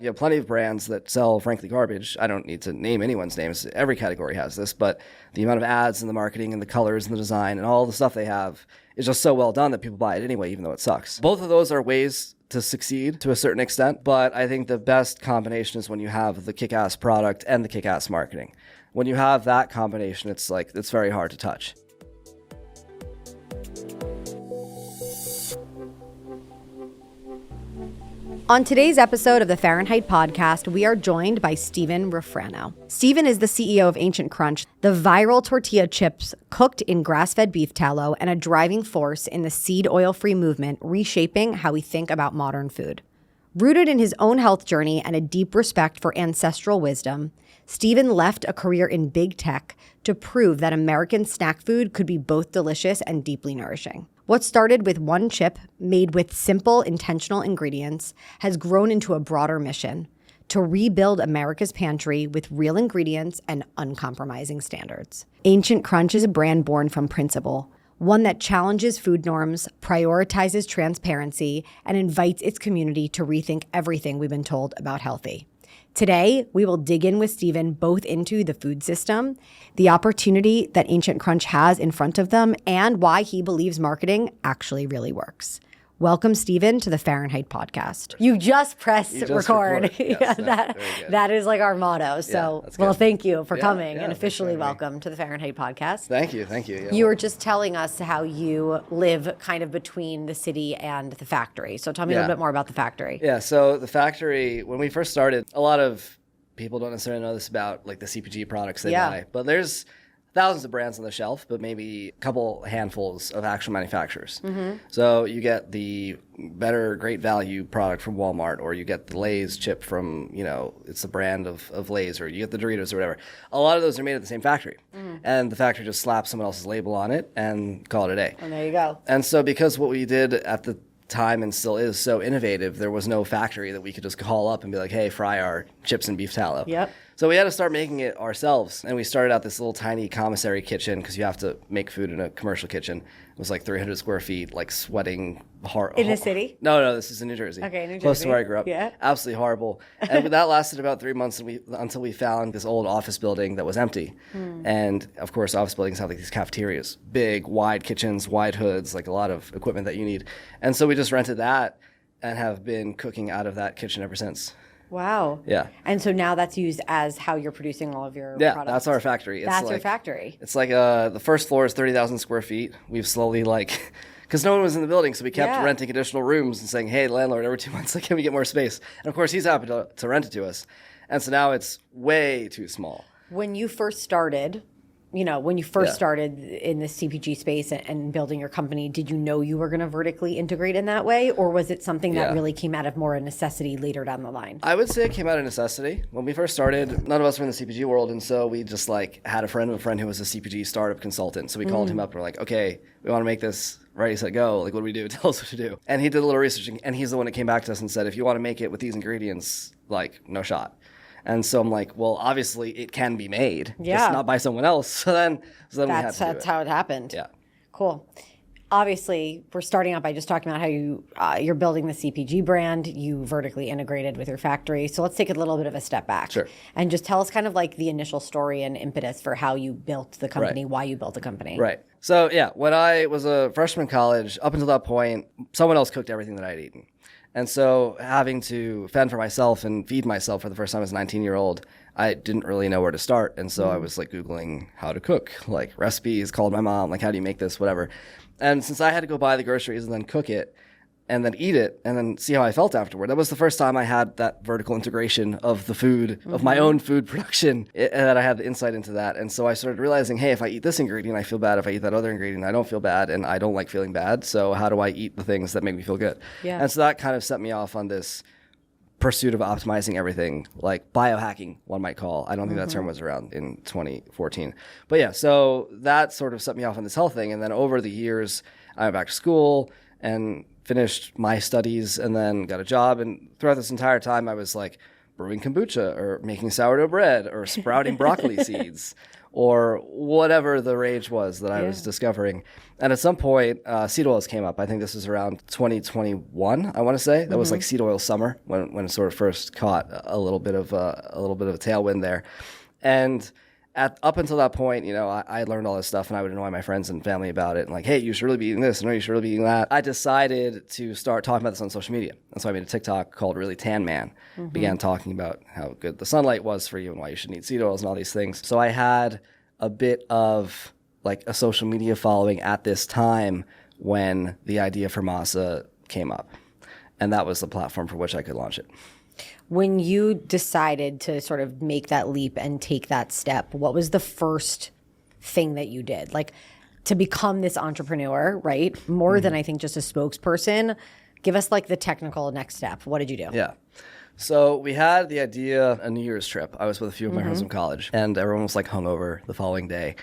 You have plenty of brands that sell, frankly, garbage. I don't need to name anyone's names. Every category has this, but the amount of ads and the marketing and the colors and the design and all the stuff they have is just so well done that people buy it anyway, even though it sucks. Both of those are ways to succeed to a certain extent, but I think the best combination is when you have the kick-ass product and the kick-ass marketing. When you have that combination, it's very hard to touch. On today's episode of the Farryn podcast, we are joined by Stephen Rofrano. Stephen is the CEO of Ancient Crunch, the viral tortilla chips cooked in grass-fed beef tallow and a driving force in the seed oil-free movement, reshaping how we think about modern food. Rooted in his own health journey and a deep respect for ancestral wisdom, Stephen left a career in big tech to prove that American snack food could be both delicious and deeply nourishing. What started with one chip made with simple, intentional ingredients has grown into a broader mission to rebuild America's pantry with real ingredients and uncompromising standards. Ancient Crunch is a brand born from principle, one that challenges food norms, prioritizes transparency, and invites its community to rethink everything we've been told about healthy. Today, we will dig in with Stephen both into the food system, the opportunity that Ancient Crunch has in front of them, and why he believes marketing actually really works. Welcome, Stephen, to the Farryn podcast. You just pressed record. Yes, that is like our motto. So, thank you for coming and officially welcome to the Farryn podcast. Thank you. Yeah, you were just telling us how you live kind of between the city and the factory. So tell me a little bit more about the factory. Yeah, so the factory, when we first started, a lot of people don't necessarily know this about like the CPG products they buy, but there's thousands of brands on the shelf, but maybe a couple handfuls of actual manufacturers. Mm-hmm. So you get the better, great value product from Walmart, or you get the Lay's chip from, it's the brand of Lay's, or you get the Doritos or whatever. A lot of those are made at the same factory. Mm-hmm. And the factory just slaps someone else's label on it and call it a day. And there you go. And so because what we did at the time and still is so innovative, there was no factory that we could just call up and be like, hey, fry our chips in beef tallow. Yep. So we had to start making it ourselves. And we started out this little tiny commissary kitchen, because you have to make food in a commercial kitchen. It was like 300 square feet, like sweating hard. In the city? No, this is in New Jersey. Okay, New Jersey. Close to where I grew up. Yeah. Absolutely horrible. And that lasted about 3 months until we found this old office building that was empty. And of course, office buildings have like these cafeterias, big, wide kitchens, wide hoods, like a lot of equipment that you need. And so we just rented that and have been cooking out of that kitchen ever since. Wow. Yeah. And so now that's used as how you're producing all of your products. That's our factory. That's your factory. It's like the first floor is 30,000 square feet. We've slowly because no one was in the building, so we kept renting additional rooms and saying, hey, landlord, every 2 months, can we get more space? And of course, he's happy to rent it to us. And so now it's way too small. When you first started, started in the CPG space and building your company, did you know you were going to vertically integrate in that way? Or was it something that really came out of more a necessity later down the line? I would say it came out of necessity. When we first started, none of us were in the CPG world. And so we just had a friend of a friend who was a CPG startup consultant. So we called him up and we're like, okay, we want to make this ready, set, go. Like, what do we do? Tell us what to do. And he did a little research. And he's the one that came back to us and said, if you want to make it with these ingredients, no shot. And so I'm like, well, obviously it can be made, just not by someone else. So then we had to do it. That's how it happened. Yeah. Cool. Obviously, we're starting out by just talking about how you're building the CPG brand. You vertically integrated with your factory. So let's take a little bit of a step back. Sure. And just tell us kind of like the initial story and impetus for how you built the company, why you built the company. Right. So when I was a freshman in college, up until that point, someone else cooked everything that I'd eaten. And so having to fend for myself and feed myself for the first time as a 19-year-old, I didn't really know where to start. And so I was Googling how to cook, recipes, called my mom, how do you make this, whatever. And since I had to go buy the groceries and then cook it and then eat it and then see how I felt afterward, that was the first time I had that vertical integration of the food, of my own food production, and that I had the insight into that. And so I started realizing, hey, if I eat this ingredient, I feel bad. If I eat that other ingredient, I don't feel bad, and I don't like feeling bad. So how do I eat the things that make me feel good? Yeah. And so that kind of set me off on this pursuit of optimizing everything, like biohacking, one might call. I don't think that term was around in 2014. But so that sort of set me off on this health thing. And then over the years, I went back to school and finished my studies and then got a job. And throughout this entire time, I was brewing kombucha or making sourdough bread or sprouting broccoli seeds or whatever the rage was that I was discovering. And at some point, seed oils came up. I think this was around 2021, I want to say. That was like seed oil summer when it sort of first caught a little bit of a tailwind there. And up until that point, I learned all this stuff, and I would annoy my friends and family about it. And like, hey, you should really be eating this, and no, you should really be eating that. I decided to start talking about this on social media. And so I made a TikTok called Really Tan Man. Began talking about how good the sunlight was for you and why you should eat seed oils and all these things. So I had a bit of like a social media following at this time when the idea for MASA came up. And that was the platform for which I could launch it. When you decided to sort of make that leap and take that step, what was the first thing that you did? Like, to become this entrepreneur, right? More than I think just a spokesperson. Give us like the technical next step. What did you do? Yeah. So we had the idea, a New Year's trip. I was with a few of my friends from college, and everyone was like hungover the following day.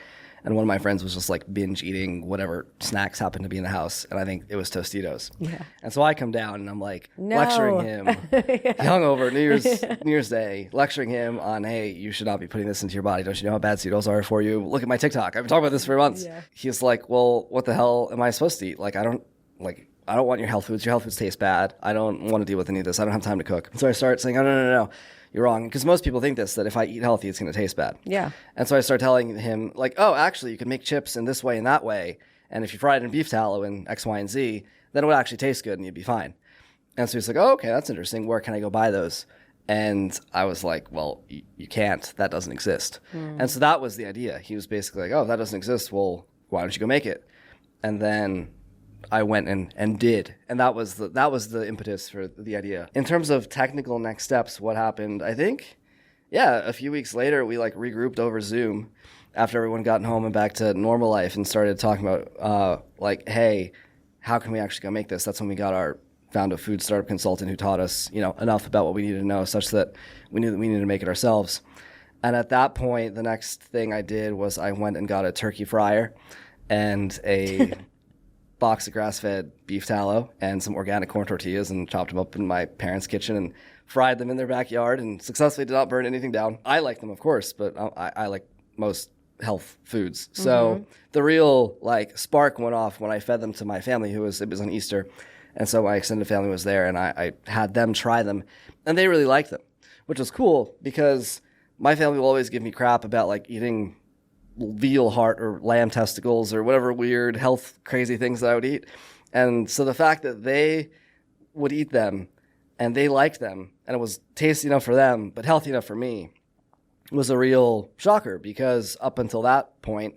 And one of my friends was just like binge eating whatever snacks happened to be in the house. And I think it was Tostitos. Yeah. And so I come down and I'm like lecturing him, hungover, New Year's Day, lecturing him on, hey, you should not be putting this into your body. Don't you know how bad seed oils are for you? Look at my TikTok. I've been talking about this for months. Yeah. He's like, well, what the hell am I supposed to eat? Like, I don't want your health foods. Your health foods taste bad. I don't want to deal with any of this. I don't have time to cook. So I start saying, oh, no. You're wrong. Because most people think that if I eat healthy, it's going to taste bad. Yeah. And so I start telling him, like, oh, actually, you can make chips in this way and that way. And if you fry it in beef tallow and X, Y, and Z, then it would actually taste good and you'd be fine. And so he's like, oh, okay, that's interesting. Where can I go buy those? And I was like, well, you can't. That doesn't exist. And so that was the idea. He was basically like, oh, if that doesn't exist, well, why don't you go make it? And then I went and did, and that was the impetus for the idea. In terms of technical next steps, what happened? I think, a few weeks later, we like regrouped over Zoom after everyone got home and back to normal life and started talking about like, hey, how can we actually go make this? That's when we found a food startup consultant who taught us, enough about what we needed to know, such that we knew that we needed to make it ourselves. And at that point, the next thing I did was I went and got a turkey fryer and a box of grass-fed beef tallow and some organic corn tortillas and chopped them up in my parents' kitchen and fried them in their backyard and successfully did not burn anything down. I like them, of course, but I like most health foods. So the real like spark went off when I fed them to my family, it was on Easter. And so my extended family was there and I had them try them and they really liked them, which was cool because my family will always give me crap about like eating veal heart or lamb testicles or whatever weird health crazy things that I would eat. And so the fact that they would eat them and they liked them and it was tasty enough for them but healthy enough for me was a real shocker, because up until that point,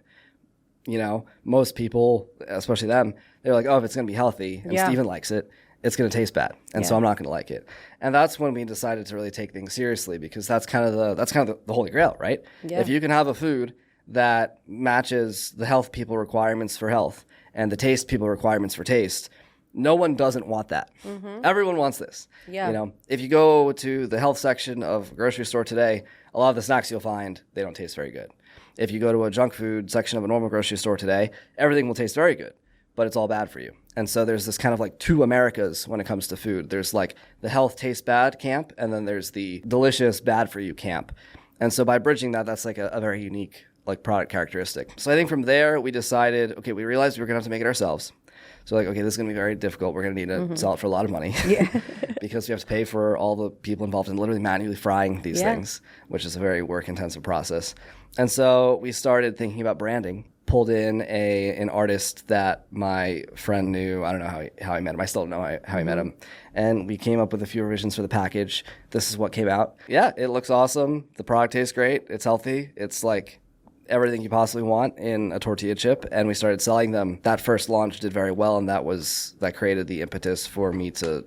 most people, especially them, they're like, oh, if it's going to be healthy and Steven likes it, it's going to taste bad. And so I'm not going to like it. And that's when we decided to really take things seriously, because that's kind of the holy grail, right? Yeah. If you can have a food that matches the health people requirements for health and the taste people requirements for taste, no one doesn't want that. Everyone wants this. Yeah. If you go to the health section of a grocery store today, a lot of the snacks you'll find, they don't taste very good. If you go to a junk food section of a normal grocery store today, everything will taste very good, but it's all bad for you. And so there's this kind of like two Americas when it comes to food. There's like the health tastes bad camp, and then there's the delicious bad for you camp. And so by bridging that, that's like a very unique like product characteristic. So I think from there we decided, okay, we realized we were gonna have to make it ourselves. So like, okay, this is gonna be very difficult. We're gonna need to sell it for a lot of money. Because we have to pay for all the people involved in literally manually frying these things, which is a very work intensive process. And so we started thinking about branding, pulled in an artist that my friend knew. I don't know how I met him. I still don't know how I met him. And we came up with a few revisions for the package. This is what came out. Yeah, it looks awesome. The product tastes great. It's healthy. It's like everything you possibly want in a tortilla chip, and we started selling them. That first launch did very well, and that created the impetus for me to,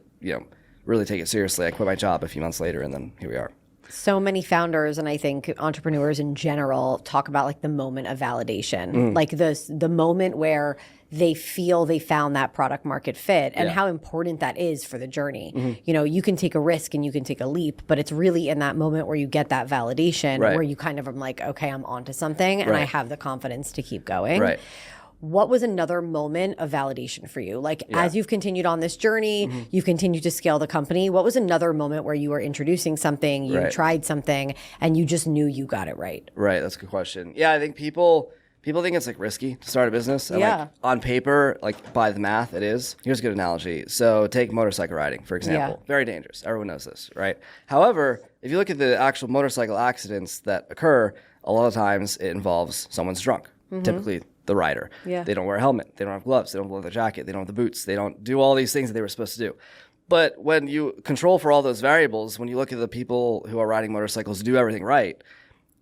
really take it seriously. I quit my job a few months later, and then here we are. So many founders, and I think entrepreneurs in general, talk about like the moment of validation, like the moment where they feel they found that product market fit, and how important that is for the journey. You can take a risk and you can take a leap, but it's really in that moment where you get that validation, where you kind of are like, okay, I'm onto something and I have the confidence to keep going. Right. What was another moment of validation for you? Like as you've continued on this journey, you've continued to scale the company. What was another moment where you were introducing something, you tried something, and you just knew you got it right? Right. That's a good question. Yeah, I think people think it's like risky to start a business. And like on paper, like by the math, it is. Here's a good analogy. So take motorcycle riding, for example. Very dangerous. Everyone knows this, right? However, if you look at the actual motorcycle accidents that occur, a lot of times it involves someone's drunk, typically the rider. They don't wear a helmet. They don't have gloves. They don't have a leather jacket. They don't have the boots. They don't do all these things that they were supposed to do. But when you control for all those variables, when you look at the people who are riding motorcycles who do everything right,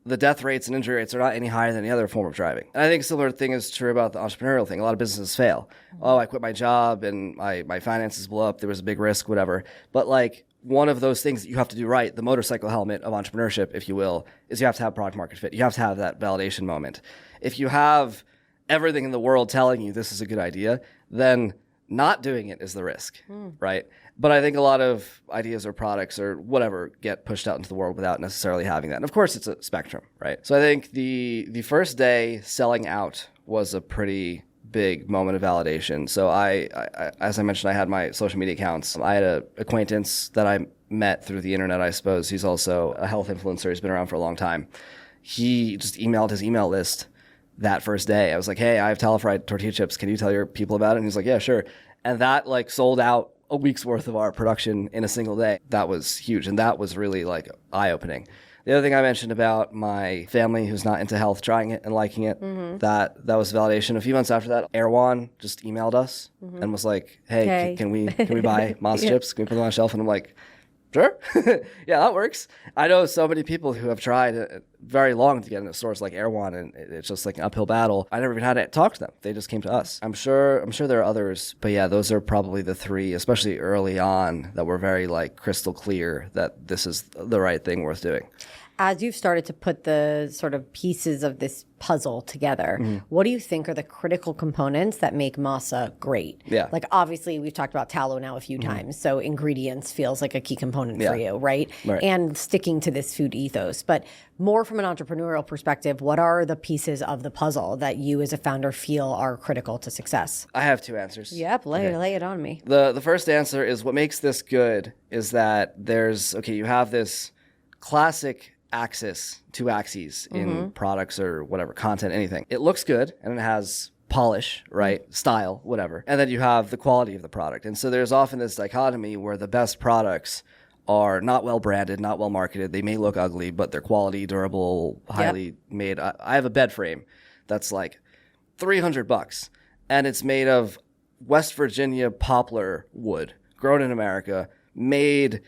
the death rates and injury rates are not any higher than any other form of driving. And I think a similar thing is true about the entrepreneurial thing. A lot of businesses fail. Oh, I quit my job and my finances blew up. There was a big risk, whatever. But like one of those things that you have to do right, the motorcycle helmet of entrepreneurship, if you will, is you have to have product market fit. You have to have that validation moment. If you have everything in the world telling you this is a good idea, then not doing it is the risk, right? But I think a lot of ideas or products or whatever get pushed out into the world without necessarily having that. And of course, it's a spectrum, right? So I think the first day selling out was a pretty big moment of validation. So I as I mentioned, I had my social media accounts. I had an acquaintance that I met through the internet, I suppose. He's also a health influencer. He's been around for a long time. He just emailed his email list that first day. I was like, hey, I have talo-fried tortilla chips. Can you tell your people about it? And he's like, yeah, sure. And that like sold out a week's worth of our production in a single day. That was huge. And that was really like eye-opening. The other thing I mentioned about my family who's not into health, trying it and liking it, that was validation. A few months after that, Erwan just emailed us and was like, hey, can we buy MASA chips? Can we put them on a shelf? And I'm like, sure. Yeah, that works. I know so many people who have tried very long to get into stores like Erwan, and it's just like an uphill battle. I never even had to talk to them. They just came to us. I'm sure there are others, but yeah, those are probably the three, especially early on, that were very like crystal clear that this is the right thing worth doing. As you've started to put the sort of pieces of this puzzle together, what do you think are the critical components that make MASA great? Yeah. Like obviously we've talked about tallow now a few times, so ingredients feels like a key component for you, right? And sticking to this food ethos. But more from an entrepreneurial perspective, what are the pieces of the puzzle that you as a founder feel are critical to success? I have two answers. Yep, lay it on me. The first answer is what makes this good is that you have this classic two axes in products or whatever, content, anything. It looks good and it has polish, right? Style, whatever. And then you have the quality of the product. And so there's often this dichotomy where the best products are not well branded, not well marketed. They may look ugly, but they're quality, durable, highly made. I have a bed frame that's like $300 and it's made of West Virginia poplar wood, grown in America, made,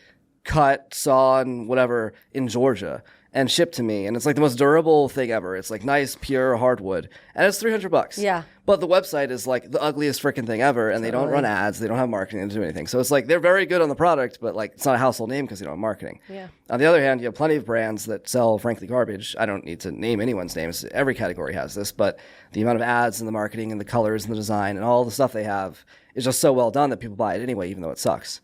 cut, sawn, whatever, in Georgia, and shipped to me. And it's like the most durable thing ever. It's like nice, pure hardwood. And it's $300. Yeah. But the website is like the ugliest freaking thing ever. And they don't run ads. They don't have marketing. They don't do anything. So it's like they're very good on the product, but like it's not a household name because they don't have marketing. Yeah. On the other hand, you have plenty of brands that sell, frankly, garbage. I don't need to name anyone's names. Every category has this. But the amount of ads and the marketing and the colors and the design and all the stuff they have is just so well done that people buy it anyway, even though it sucks.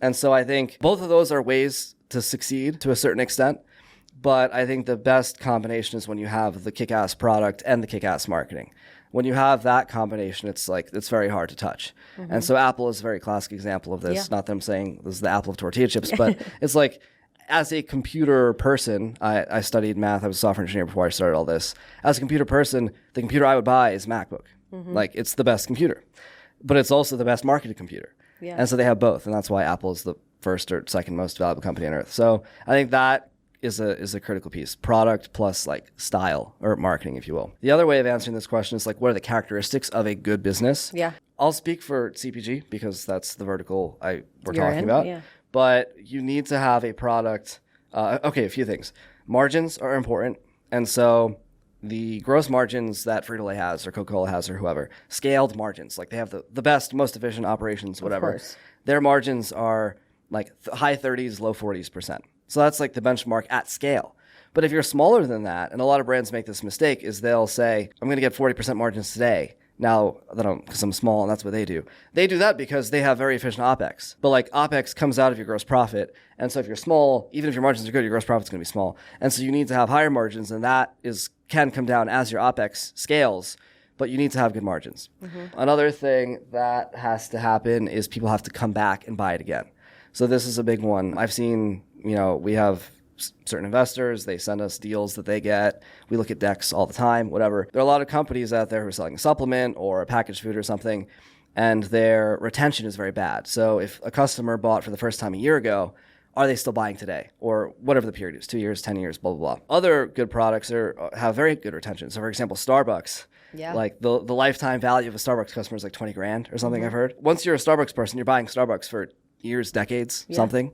And so I think both of those are ways to succeed to a certain extent. But I think the best combination is when you have the kick-ass product and the kick-ass marketing. When you have that combination, it's very hard to touch. And so Apple is a very classic example of this. Yeah. Not that I'm saying this is the Apple of tortilla chips, but it's like as a computer person, I studied math. I was a software engineer before I started all this. As a computer person, the computer I would buy is MacBook. Like it's the best computer, but it's also the best marketed computer. Yeah. And so they have both. And that's why Apple is the first or second most valuable company on earth. So I think that is a critical piece. Product plus like style or marketing, if you will. The other way of answering this question is like, what are the characteristics of a good business? Yeah. I'll speak for CPG because that's the vertical we're You're talking in? about. Yeah. But you need to have a product. A few things. Margins are important. And so the gross margins that Frito-Lay has or Coca-Cola has or whoever, scaled margins, like they have the best, most efficient operations, whatever. Of course. Their margins are like high 30s, low 40s%. So that's like the benchmark at scale. But if you're smaller than that, and a lot of brands make this mistake, is they'll say, I'm going to get 40% margins today. Now, because I'm small and that's what they do. They do that because they have very efficient OpEx. But like OpEx comes out of your gross profit. And so if you're small, even if your margins are good, your gross profit's going to be small. And so you need to have higher margins, and that can come down as your OpEx scales. but you need to have good margins. Another thing that has to happen is people have to come back and buy it again. So this is a big one. I've seen, we have certain investors, they send us deals that they get. We look at decks all the time, whatever. There are a lot of companies out there who are selling a supplement or a packaged food or something, and their retention is very bad. So if a customer bought for the first time a year ago, are they still buying today? Or whatever the period is, 2 years, 10 years, blah, blah, blah. Other good products have very good retention. So for example, Starbucks, like the lifetime value of a Starbucks customer is like 20 grand or something I've heard. Once you're a Starbucks person, you're buying Starbucks for years, decades, something.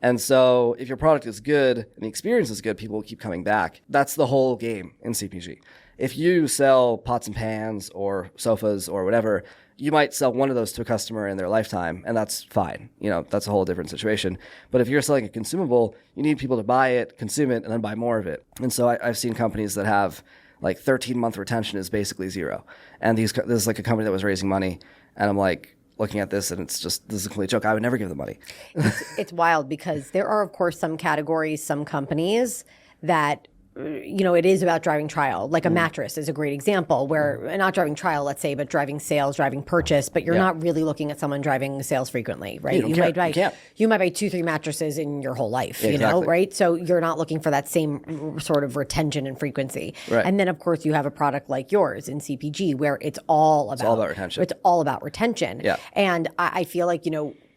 And so if your product is good and the experience is good, people will keep coming back. That's the whole game in CPG. If you sell pots and pans or sofas or whatever, you might sell one of those to a customer in their lifetime, and that's fine. That's a whole different situation. But if you're selling a consumable, you need people to buy it, consume it, and then buy more of it. And so I've seen companies that have like 13-month retention is basically zero. And this is like a company that was raising money, and I'm like, looking at this, and this is a complete joke. I would never give them money. It's wild because there are, of course, some categories, some companies that, it is about driving trial. Like a mattress is a great example where not driving trial, let's say, but driving sales, driving purchase, but you're not really looking at someone driving sales frequently, right? You might buy 2-3 mattresses in your whole life, right? So you're not looking for that same sort of retention and frequency. Right. And then, of course, you have a product like yours in CPG where it's all about retention. It's all about retention. Yeah. And I feel like,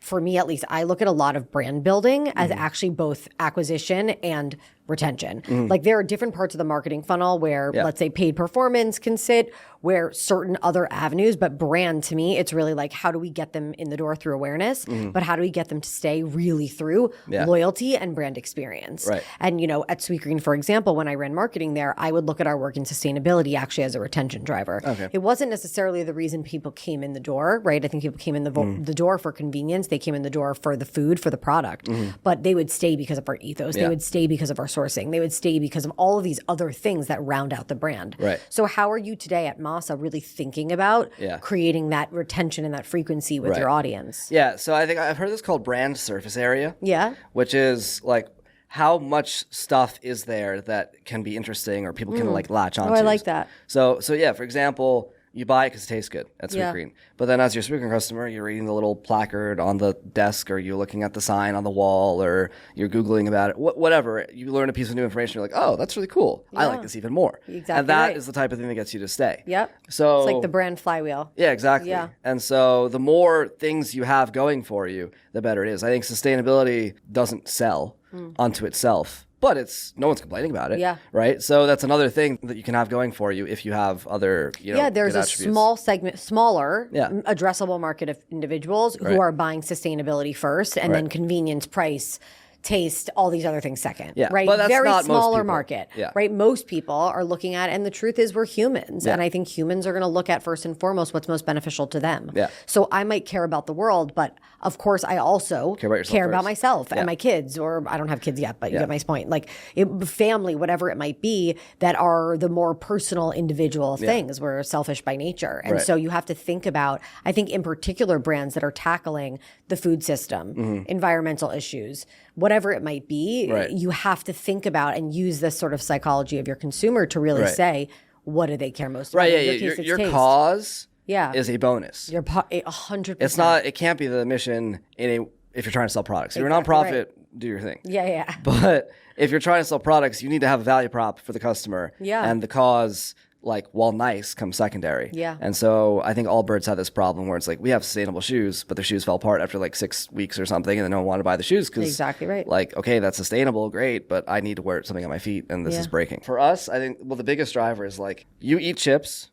for me at least, I look at a lot of brand building as actually both acquisition and retention. Like there are different parts of the marketing funnel where, let's say, paid performance can sit, where certain other avenues, but brand, to me, it's really like, how do we get them in the door through awareness, but how do we get them to stay really through loyalty and brand experience? Right. And, at Sweetgreen, for example, when I ran marketing there, I would look at our work in sustainability actually as a retention driver. Okay. It wasn't necessarily the reason people came in the door, right? I think people came in the door for convenience. They came in the door for the food, for the product, but they would stay because of our ethos. They would stay because of our sourcing. They would stay because of all of these other things that round out the brand. Right. So how are you today at MASA really thinking about creating that retention and that frequency with your audience? Yeah. So I think I've heard this called brand surface area. Yeah. Which is like how much stuff is there that can be interesting or people can like latch onto. Oh, I like that. So yeah, for example, you buy it because it tastes good at Sweetgreen. But then as your Sweetgreen customer, you're reading the little placard on the desk, or you're looking at the sign on the wall, or you're Googling about it, whatever. You learn a piece of new information. You're like, oh, that's really cool. I like this even more. Exactly. And that is the type of thing that gets you to stay. Yep. So it's like the brand flywheel. Yeah, exactly. Yeah. And so the more things you have going for you, the better it is. I think sustainability doesn't sell onto itself, but no one's complaining about it. Yeah. Right. So that's another thing that you can have going for you if you have other, there's a small segment, smaller addressable market of individuals who are buying sustainability first, and then convenience, price, taste, all these other things second. Yeah. Right. But that's very not most smaller people. market. Yeah. Right. Most people are looking at, and the truth is we're humans. And I think humans are going to look at first and foremost what's most beneficial to them. Yeah. So I might care about the world, but of course I also care about myself and my kids, or I don't have kids yet, but you get my point. Like family, whatever it might be, that are the more personal individual things. We're selfish by nature. And so you have to think about, I think in particular, brands that are tackling the food system, environmental issues, whatever it might be, you have to think about and use this sort of psychology of your consumer to really say, what do they care most about? Right. Yeah. Your cause is a bonus. You're 100%. It's not. It can't be the mission if you're trying to sell products. If you're a nonprofit, do your thing. Yeah. But if you're trying to sell products, you need to have a value prop for the customer. Yeah. And the cause, like, while nice, comes secondary. Yeah. And so I think Allbirds had this problem where it's like, we have sustainable shoes, but their shoes fell apart after like 6 weeks or something, and then no one wanted to buy the shoes because exactly right. Like, okay, that's sustainable, great, but I need to wear something on my feet, and this is breaking. For us, I think, the biggest driver is like, you eat chips,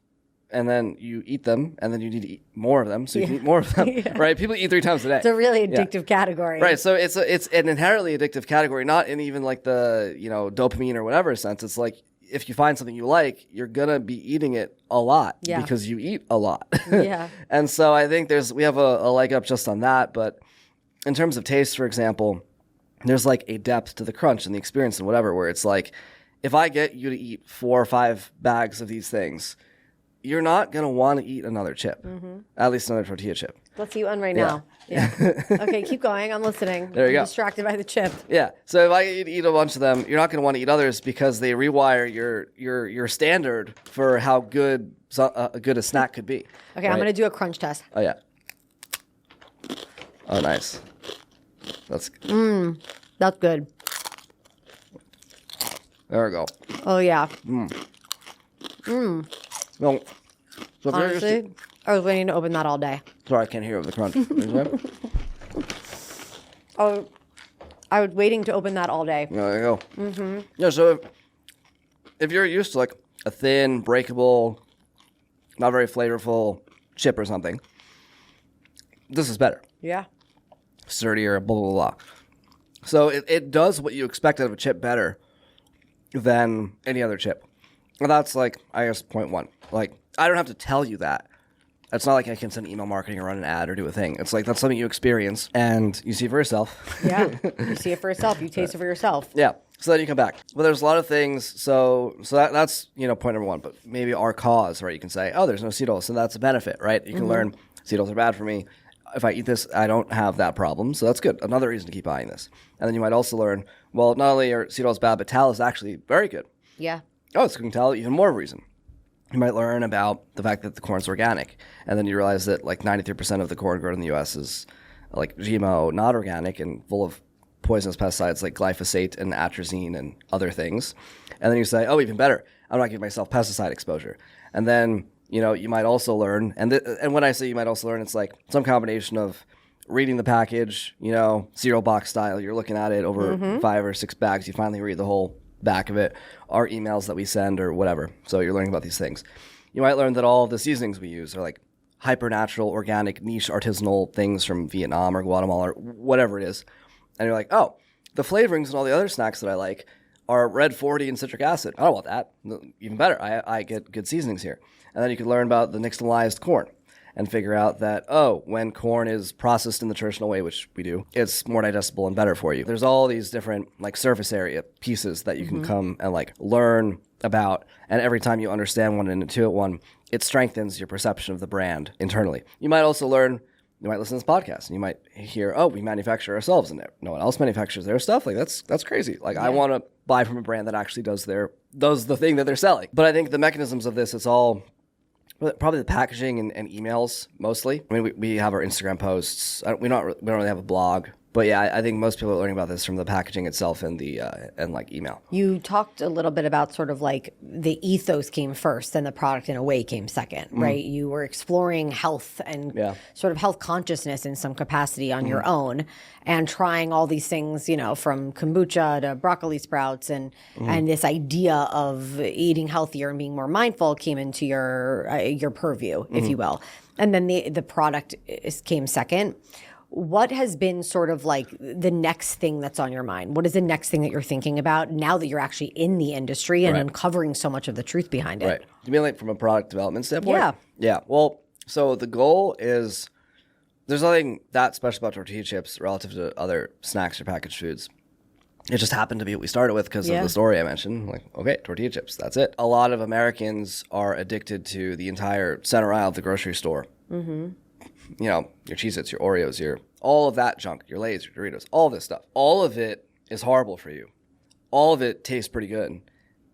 and then you eat them, and then you need to eat more of them, so you can eat more of them, right? People eat 3 times a day. It's a really addictive category. Right, so it's an inherently addictive category, not in even like the, dopamine or whatever sense. It's like, if you find something you like, you're going to be eating it a lot because you eat a lot. Yeah. And so I think we have a leg up just on that. But in terms of taste, for example, there's like a depth to the crunch and the experience and whatever, where it's like, if I get you to eat 4 or 5 bags of these things, you're not going to want to eat another chip, at least another tortilla chip. Let's eat one right now. Yeah. Okay, keep going. I'm listening. There you go. Distracted by the chip. Yeah. So if I eat a bunch of them, you're not going to want to eat others because they rewire your standard for how good a snack could be. Okay, right? I'm going to do a crunch test. Oh, yeah. Oh, nice. That's good. There we go. Oh, yeah. Well, so Honestly, I was waiting to open that all day. Sorry, I can't hear the crunch. Oh, I was waiting to open that all day. There you go. Mm-hmm. Yeah, so if you're used to like a thin, breakable, not very flavorful chip or something, this is better. Yeah. Sturdier, blah, blah, blah. So it does what you expect out of a chip better than any other chip. And that's like, I guess, point one. Like, I don't have to tell you that. It's not like I can send email marketing or run an ad or do a thing. It's like that's something you experience and you see for yourself. Yeah, you see it for yourself. You taste it for yourself. Yeah. So then you come back. But there's a lot of things. So that's point number one. But maybe our cause, right? You can say, oh, there's no seed oil, so that's a benefit, right? You can learn seed oils are bad for me. If I eat this, I don't have that problem. So that's good. Another reason to keep buying this. And then you might also learn, well, not only are seed oils bad, but tallow is actually very good. Yeah. Oh, it's cooking tallow, even more of a reason. You might learn about the fact that the corn's organic. And then you realize that like 93% of the corn grown in the U.S. is like GMO, not organic, and full of poisonous pesticides like glyphosate and atrazine and other things. And then you say, oh, even better, I'm not giving myself pesticide exposure. And then, you might also learn, and when I say you might also learn, it's like some combination of reading the package, cereal box style. You're looking at it over 5 or 6 bags. You finally read the whole back of it, our emails that we send or whatever. So you're learning about these things. You might learn that all of the seasonings we use are like hyper-natural, organic, niche, artisanal things from Vietnam or Guatemala or whatever it is. And you're like, oh, the flavorings and all the other snacks that I like are red 40 and citric acid. I don't want that. Even better, I get good seasonings here. And then you can learn about the nixtamalized corn and figure out that, oh, when corn is processed in the traditional way, which we do, it's more digestible and better for you. There's all these different like surface area pieces that you can come and like learn about. And every time you understand one and intuit one, it strengthens your perception of the brand internally. You might also learn, you might listen to this podcast and you might hear, oh, we manufacture ourselves and no one else manufactures their stuff. Like that's crazy. Like I want to buy from a brand that actually does the thing that they're selling. But I think the mechanisms of this, it's all probably the packaging and emails mostly. I mean, we have our Instagram posts. We don't really have a blog. But yeah, I think most people are learning about this from the packaging itself and the and like email. You talked a little bit about sort of like the ethos came first and the product in a way came second, right? You were exploring health and sort of health consciousness in some capacity on your own and trying all these things, from kombucha to broccoli sprouts and this idea of eating healthier and being more mindful came into your purview, if you will. And then the product came second. What has been sort of like the next thing that's on your mind? What is the next thing that you're thinking about now that you're actually in the industry and uncovering so much of the truth behind it? Right. You mean like from a product development standpoint? Yeah. Yeah. Well, so the goal is there's nothing that special about tortilla chips relative to other snacks or packaged foods. It just happened to be what we started with because of the story I mentioned. Like, okay, tortilla chips, that's it. A lot of Americans are addicted to the entire center aisle of the grocery store. Mm-hmm. Your Cheez-Its, your Oreos, all of that junk, your Lay's, your Doritos, all this stuff. All of it is horrible for you. All of it tastes pretty good.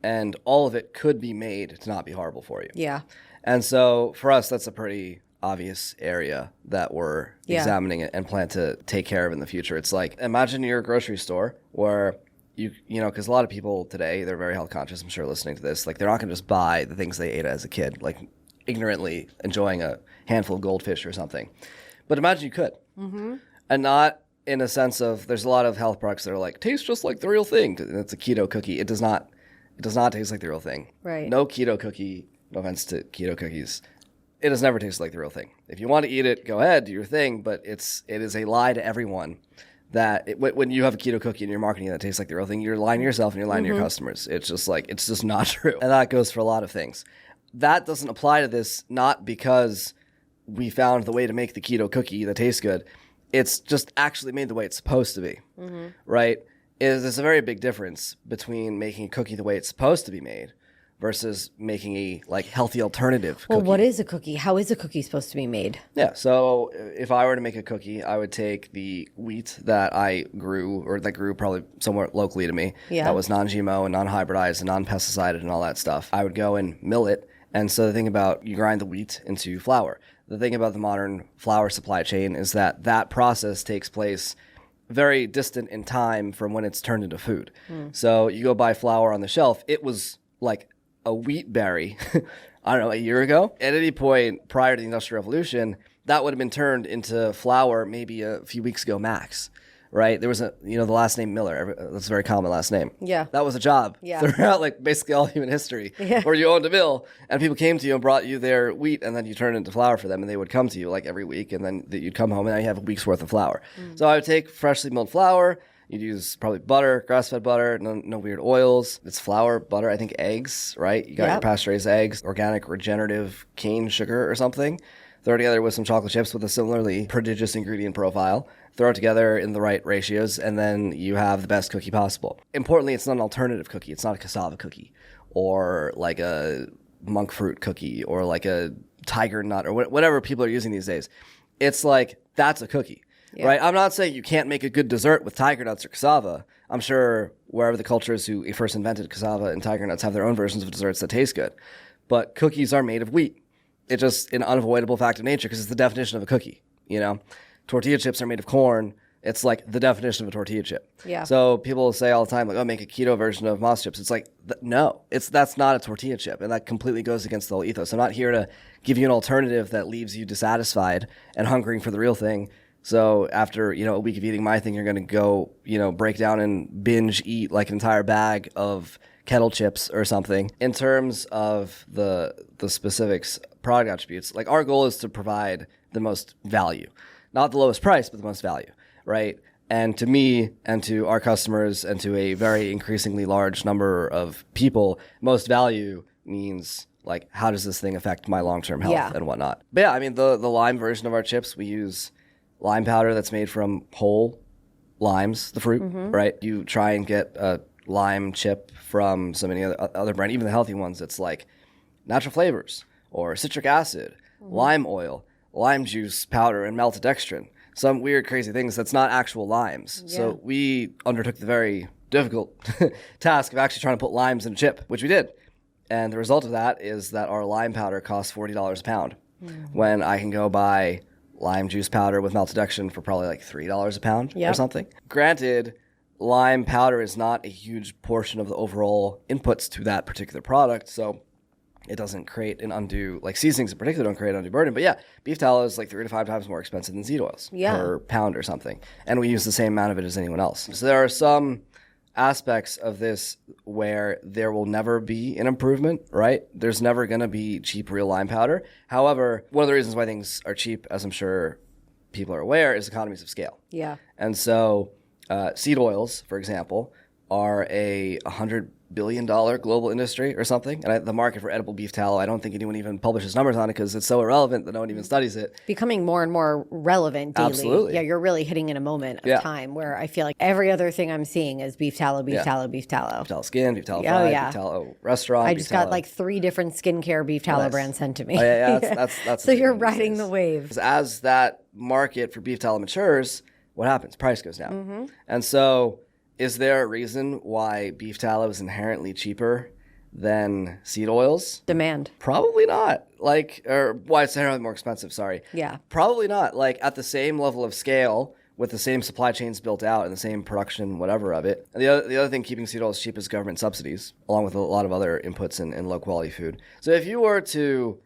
And all of it could be made to not be horrible for you. Yeah. And so for us, that's a pretty obvious area that we're examining and plan to take care of in the future. It's like, imagine your grocery store where because a lot of people today, they're very health conscious, I'm sure listening to this, like they're not going to just buy the things they ate as a kid, like ignorantly enjoying a handful of goldfish or something. But imagine you could. Mm-hmm. And not in a sense of, there's a lot of health products that are like, taste just like the real thing. It's a keto cookie. It does not taste like the real thing. Right. No keto cookie, no offense to keto cookies, it has never tasted like the real thing. If you want to eat it, go ahead, do your thing, but it is a lie to everyone that when you have a keto cookie and you're marketing that tastes like the real thing, you're lying to yourself and you're lying to your customers. It's just not true. And that goes for a lot of things. That doesn't apply to this, not because we found the way to make the keto cookie that tastes good. It's just actually made the way it's supposed to be, right? There's a very big difference between making a cookie the way it's supposed to be made versus making a like healthy alternative Well, cookie. what is a cookie? How is a cookie supposed to be made? Yeah, so if I were to make a cookie, I would take the wheat that I grew, or that grew probably somewhere locally to me, Yeah. that was non-GMO and non-hybridized and non-pesticided and all that stuff. I would go and mill it. And so the thing about, you grind the wheat into flour. The thing about the modern flour supply chain is that that process takes place very distant in time from when it's turned into food. So you go buy flour on the shelf, it was like a wheat berry, I don't know, a year ago. At any point prior to the Industrial Revolution, that would have been turned into flour maybe a few weeks ago max, right? There was the last name Miller. That's a very common last name. Yeah. That was a job Yeah. throughout like basically all human history, where you owned a mill and people came to you and brought you their wheat, and then you turned it into flour for them, and they would come to you like every week, and then you'd come home and now you have a week's worth of flour. So I would take freshly milled flour. You'd use probably butter, grass-fed butter, no weird oils. It's flour, butter, I think eggs, right? You got your pasteurized eggs, organic regenerative cane sugar or something. Throw it together with some chocolate chips with a similarly prodigious ingredient profile. Throw it together in the right ratios, and then you have the best cookie possible. Importantly, it's not an alternative cookie. It's not a cassava cookie or like a monk fruit cookie or like a tiger nut or whatever people are using these days. It's like, that's a cookie. Yeah. Right? I'm not saying you can't make a good dessert with tiger nuts or cassava. I'm sure wherever the cultures who first invented cassava and tiger nuts have their own versions of desserts that taste good. But cookies are made of wheat. It's just an unavoidable fact of nature because it's the definition of a cookie, Tortilla chips are made of corn. It's like the definition of a tortilla chip. Yeah. So people say all the time, like, oh, make a keto version of MASA chips. It's like, no, that's not a tortilla chip. And that completely goes against the whole ethos. I'm not here to give you an alternative that leaves you dissatisfied and hungering for the real thing. So after, a week of eating my thing, you're going to go, break down and binge eat like an entire bag of kettle chips or something. In terms of the specifics, product attributes, like our goal is to provide the most value, not the lowest price, but the most value, right? And to me and to our customers and to a very increasingly large number of people, most value means like, how does this thing affect my long-term health and whatnot? But yeah, I mean, the lime version of our chips, we use lime powder that's made from whole limes, the fruit, right? You try and get a lime chip from so many other brand, even the healthy ones, it's like natural flavors or citric acid, lime oil, lime juice powder, and maltodextrin. Some weird, crazy things that's not actual limes. Yeah. So we undertook the very difficult task of actually trying to put limes in a chip, which we did. And the result of that is that our lime powder costs $40 a pound, when I can go buy lime juice powder with maltodextrin for probably like $3 a pound or something. Granted, lime powder is not a huge portion of the overall inputs to that particular product, so it doesn't create an undue, like seasonings in particular don't create an undue burden. But yeah, beef tallow is like 3 to 5 times more expensive than seed oils per pound or something. And we use the same amount of it as anyone else. So there are some aspects of this where there will never be an improvement, right? There's never going to be cheap real lime powder. However, one of the reasons why things are cheap, as I'm sure people are aware, is economies of scale. Yeah. And so seed oils, for example, are a $100 billion global industry or something. And the market for edible beef tallow, I don't think anyone even publishes numbers on it because it's so irrelevant that no one even studies it. Becoming more and more relevant daily. Absolutely. Yeah, you're really hitting in a moment of time where I feel like every other thing I'm seeing is beef tallow, beef tallow, beef tallow. Beef tallow skin, beef tallow fried, beef tallow restaurant. I just got like 3 different skincare beef tallow brands sent to me. Oh, yeah, that's So you're riding the wave. As that market for beef tallow matures, what happens? Price goes down. And so is there a reason why beef tallow is inherently cheaper than seed oils? Demand. Probably not. Or why it's inherently more expensive, sorry. Yeah. Probably not. Like at the same level of scale, with the same supply chains built out and the same production, whatever of it. And the other thing keeping seed oils cheap is government subsidies, along with a lot of other inputs in low quality food. So if you were to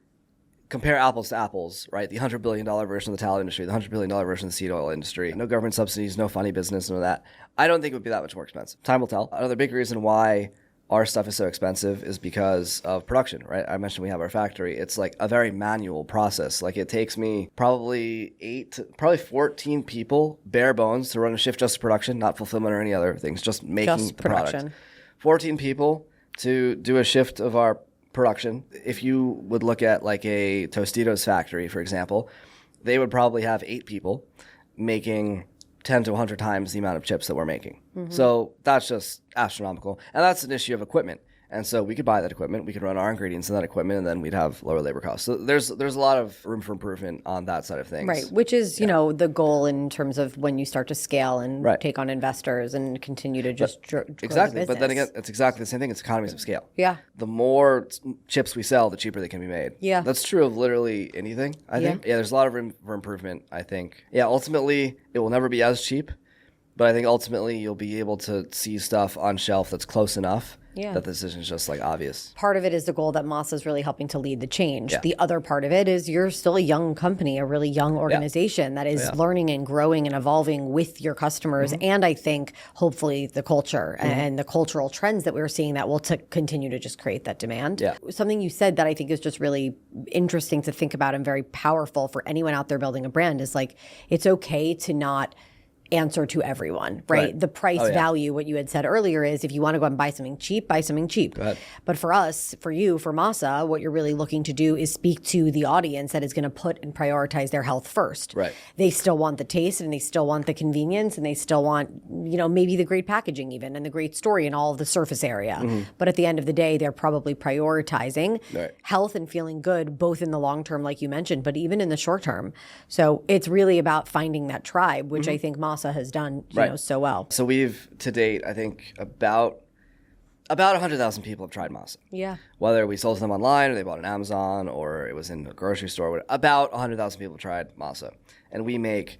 compare apples to apples, right? The $100 billion version of the tallow industry, the $100 billion version of the seed oil industry, no government subsidies, no funny business, none of that. I don't think it would be that much more expensive. Time will tell. Another big reason why our stuff is so expensive is because of production, right? I mentioned we have our factory. It's like a very manual process. Like it takes me probably 14 people, bare bones, to run a shift just to production, not fulfillment or any other things, just making just the production. Product. 14 people to do a shift of our production. If you would look at like a Tostitos factory, for example, they would probably have 8 people making 10 to 100 times the amount of chips that we're making. So that's just astronomical. And that's an issue of equipment. And so we could buy that equipment, we could run our ingredients in that equipment, and then we'd have lower labor costs. So there's a lot of room for improvement on that side of things. Right, which is, you know, the goal in terms of when you start to scale and take on investors and continue to just grow exactly. the But then again, it's exactly the same thing. It's economies of scale. Yeah. The more chips we sell, the cheaper they can be made. Yeah. That's true of literally anything, I think. Yeah, there's a lot of room for improvement, I think. Yeah, ultimately, it will never be as cheap. But I think ultimately you'll be able to see stuff on shelf that's close enough that the decision is just like obvious. Part of it is the goal that MASA is really helping to lead the change. Yeah. The other part of it is you're still a young company, a really young organization that is learning and growing and evolving with your customers. And I think hopefully the culture and the cultural trends that we're seeing that will continue to just create that demand. Yeah. Something you said that I think is just really interesting to think about and very powerful for anyone out there building a brand is like, it's okay to not answer to everyone, right? The price value, what you had said earlier is if you want to go and buy something cheap, buy something cheap. But for us, for you, for MASA, what you're really looking to do is speak to the audience that is going to put and prioritize their health first. Right. They still want the taste and they still want the convenience and they still want, you know, maybe the great packaging even and the great story and all of the surface area. But at the end of the day, they're probably prioritizing health and feeling good, both in the long term, like you mentioned, but even in the short term. So it's really about finding that tribe, which I think MASA has done you know, so well. So we've, to date, I think about 100,000 people have tried MASA. Yeah. Whether we sold to them online or they bought on Amazon or it was in a grocery store, about 100,000 people have tried MASA. And we make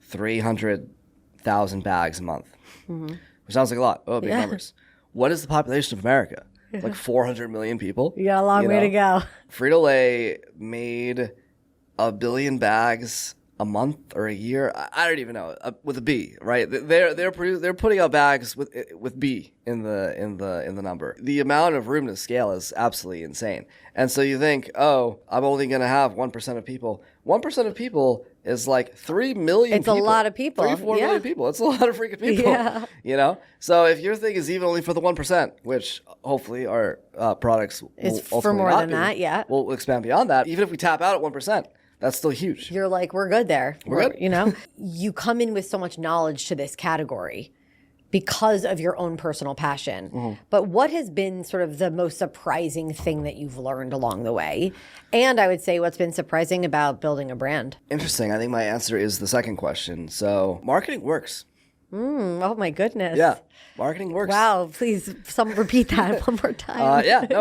300,000 bags a month, which sounds like a lot. Oh, big numbers. What is the population of America? Like 400 million people? You got a long way to go. Frito-Lay made 1 billion bags a month or a year, I don't even know, with a B, right? They're putting out bags with B in the number. The amount of room to scale is absolutely insane. And so you think, oh, I'm only going to have 1% of people. 1% of people is like 3 million it's people. It's a lot of people. 3-4 million people. It's a lot of freaking people. Yeah. You know? So if your thing is even only for the 1%, which hopefully our products will ultimately for more not than be, that, we'll expand beyond that. Even if we tap out at 1%, that's still huge. You're like, we're good there. We're good. You know, you come in with so much knowledge to this category because of your own personal passion. But what has been sort of the most surprising thing that you've learned along the way? And I would say what's been surprising about building a brand? Interesting. I think my answer is the second question. So marketing works. Oh my goodness. Yeah. Marketing works. Wow. Please, repeat that one more time.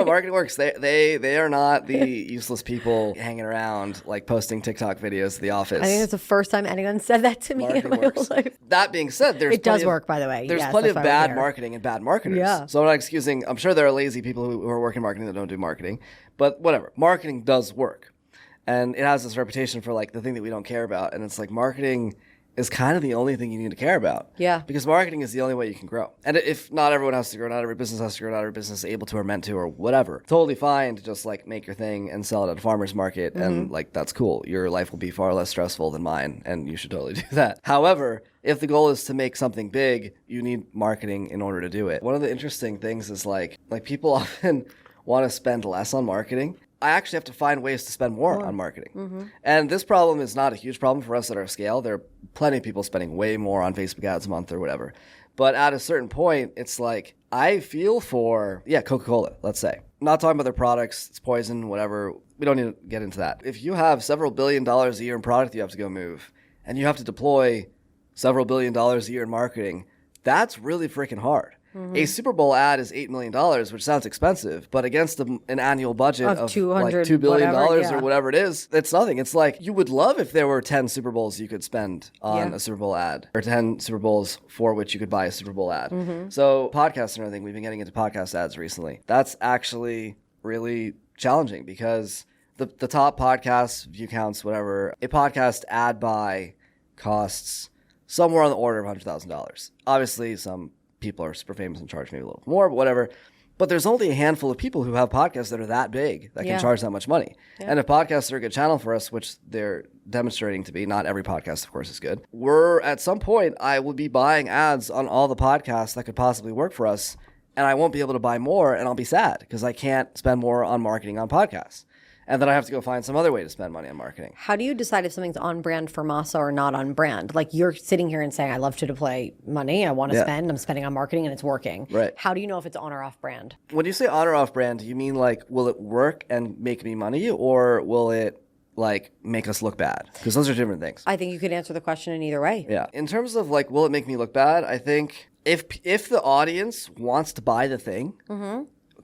Marketing works. They are not the useless people hanging around like posting TikTok videos at the office. I think it's the first time anyone said that to me in my whole life. That being said, it does work, by the way. There's plenty of bad marketing and bad marketers. Yeah. So I'm not excusing. I'm sure there are lazy people who are working marketing that don't do marketing, but whatever. Marketing does work, and it has this reputation for like the thing that we don't care about, and it's like marketing is kind of the only thing you need to care about. Yeah. Because marketing is the only way you can grow. And if not everyone has to grow, not every business has to grow, not every business is able to or meant to or whatever. Totally fine to just like make your thing and sell it at a farmer's market and like that's cool. Your life will be far less stressful than mine and you should totally do that. However, if the goal is to make something big, you need marketing in order to do it. One of the interesting things is like people often want to spend less on marketing. I actually have to find ways to spend more on marketing. And this problem is not a huge problem for us at our scale. There are plenty of people spending way more on Facebook ads a month or whatever. But at a certain point, it's like, I feel for, Coca-Cola, let's say. I'm not talking about their products, it's poison, whatever. We don't need to get into that. If you have several $1 billion a year in product you have to go move, and you have to deploy several $1 billion a year in marketing, that's really freaking hard. A Super Bowl ad is $8 million, which sounds expensive, but against an annual budget of like $2 billion or whatever it is, it's nothing. It's like you would love if there were 10 Super Bowls you could spend on a Super Bowl ad or 10 Super Bowls for which you could buy a Super Bowl ad. So podcasts and everything, we've been getting into podcast ads recently. That's actually really challenging because the top podcasts, view counts, whatever, a podcast ad buy costs somewhere on the order of $100,000. Obviously, some people are super famous and charge maybe a little more, but whatever. But there's only a handful of people who have podcasts that are that big that can charge that much money. And if podcasts are a good channel for us, which they're demonstrating to be, not every podcast, of course, is good. At some point, I will be buying ads on all the podcasts that could possibly work for us, and I won't be able to buy more, and I'll be sad because I can't spend more on marketing on podcasts. And then I have to go find some other way to spend money on marketing. How do you decide if something's on brand for MASA or not on brand? Like you're sitting here and saying, I love to deploy money. I want to spend. I'm spending on marketing and it's working. Right. How do you know if it's on or off brand? When you say on or off brand, do you mean like, will it work and make me money, or will it like make us look bad? Because those are different things. I think you could answer the question in either way. Yeah. In terms of like, will it make me look bad? I think if the audience wants to buy the thing,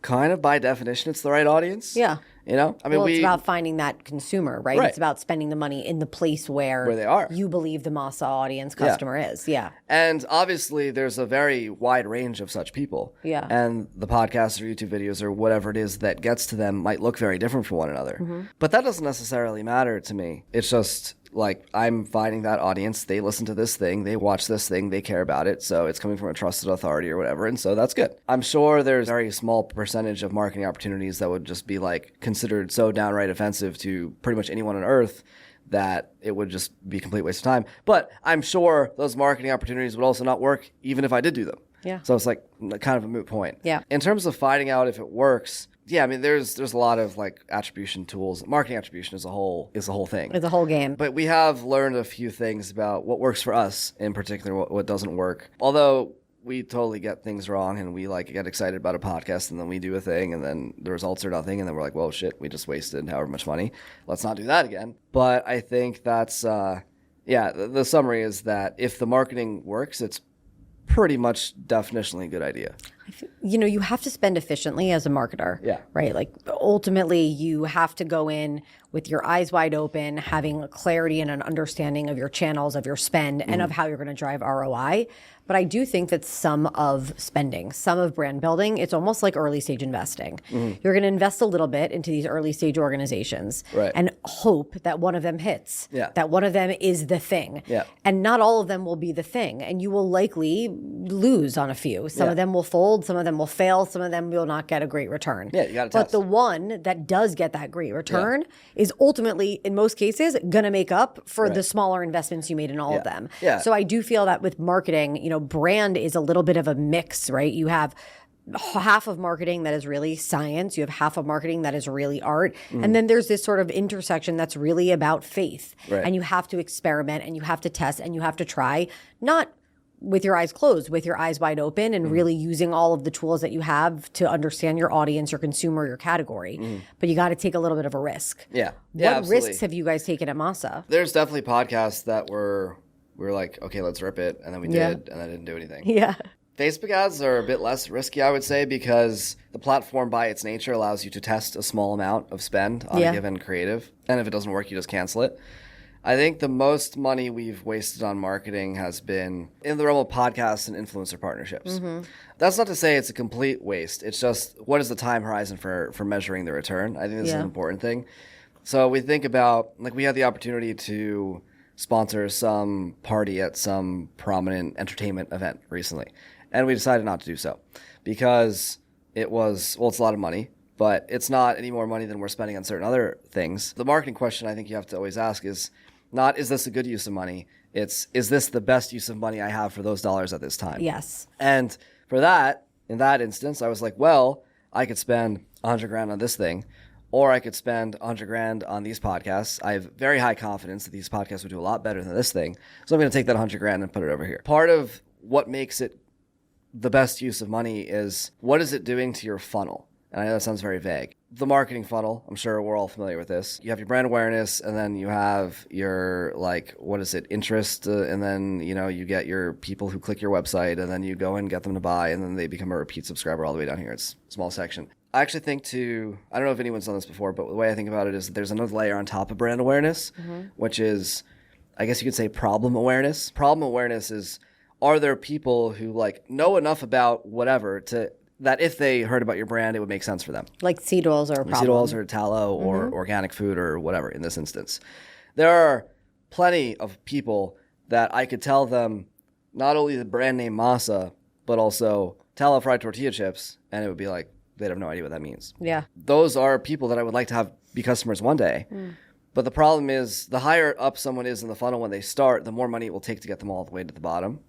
kind of by definition, it's the right audience. Yeah. You know, I mean, Well, it's about finding that consumer, right? It's about spending the money in the place where they are. You believe the MASA audience customer is. Yeah. And obviously, there's a very wide range of such people. Yeah. And the podcasts or YouTube videos or whatever it is that gets to them might look very different from one another. But that doesn't necessarily matter to me. It's just like I'm finding that audience. They listen to this thing. They watch this thing. They care about it. So it's coming from a trusted authority or whatever. And so that's good. I'm sure there's a very small percentage of marketing opportunities that would just be like considered so downright offensive to pretty much anyone on earth that it would just be a complete waste of time. But I'm sure those marketing opportunities would also not work even if I did do them. Yeah. So it's like kind of a moot point. Yeah. In terms of finding out if it works, yeah, I mean, there's a lot of like attribution tools. Marketing attribution is a whole thing. It's a whole game. But we have learned a few things about what works for us in particular, what doesn't work. Although we totally get things wrong and we like get excited about a podcast and then we do a thing and then the results are nothing and then we're like, well, shit, we just wasted however much money. Let's not do that again. But I think that's, the summary is that if the marketing works, it's pretty much definitionally a good idea. You know, you have to spend efficiently as a marketer. Yeah. Right? Like ultimately you have to go in with your eyes wide open, having a clarity and an understanding of your channels, of your spend, and of how you're going to drive ROI. But I do think that some of spending, some of brand building, it's almost like early stage investing. You're going to invest a little bit into these early stage organizations and hope that one of them hits, that one of them is the thing. And not all of them will be the thing. And you will likely lose on a few. Some of them will fold, some of them will fail, some of them will not get a great return. Yeah, you got to But test. the one that does get that great return is ultimately, in most cases, going to make up for the smaller investments you made in all of them. So I do feel that with marketing, you know, brand is a little bit of a mix, right? You have half of marketing that is really science. You have half of marketing that is really art. And then there's this sort of intersection that's really about faith. And you have to experiment and you have to test and you have to try, not with your eyes closed, with your eyes wide open and really using all of the tools that you have to understand your audience, your consumer, your category. But you got to take a little bit of a risk. What Absolutely. Risks have you guys taken at MASA? There's definitely podcasts that we were like, okay, let's rip it. And then we did, and I didn't do anything. Facebook ads are a bit less risky, I would say, because the platform by its nature allows you to test a small amount of spend on a given creative. And if it doesn't work, you just cancel it. I think the most money we've wasted on marketing has been in the realm of podcasts and influencer partnerships. That's not to say it's a complete waste. It's just, what is the time horizon for measuring the return? I think this is an important thing. So we think about, like, we had the opportunity to sponsor some party at some prominent entertainment event recently. And we decided not to do so because it was, well, it's a lot of money, but it's not any more money than we're spending on certain other things. The marketing question I think you have to always ask is not, is this a good use of money? It's, is this the best use of money I have for those dollars at this time? Yes. And for that, in that instance, I was like, well, I could spend $100,000 on this thing, or I could spend $100,000 on these podcasts. I have very high confidence that these podcasts would do a lot better than this thing. So I'm going to take that $100,000 and put it over here. Part of what makes it the best use of money is, what is it doing to your funnel? And I know that sounds very vague. The marketing funnel, I'm sure we're all familiar with this. You have your brand awareness, and then you have your, like, what is it, interest, and then, you know, you get your people who click your website, and then you go and get them to buy, and then they become a repeat subscriber all the way down here. It's a small section. I actually think I don't know if anyone's done this before, but the way I think about it is that there's another layer on top of brand awareness, which is, I guess you could say, problem awareness. Problem awareness is, are there people who, like, know enough about whatever that if they heard about your brand, it would make sense for them. Like seed oils or a problem. Seed oils or tallow or organic food or whatever in this instance. There are plenty of people that I could tell them not only the brand name MASA, but also tallow fried tortilla chips, and it would be like, they'd have no idea what that means. Yeah. Those are people that I would like to have be customers one day. But the problem is, the higher up someone is in the funnel when they start, the more money it will take to get them all the way to the bottom.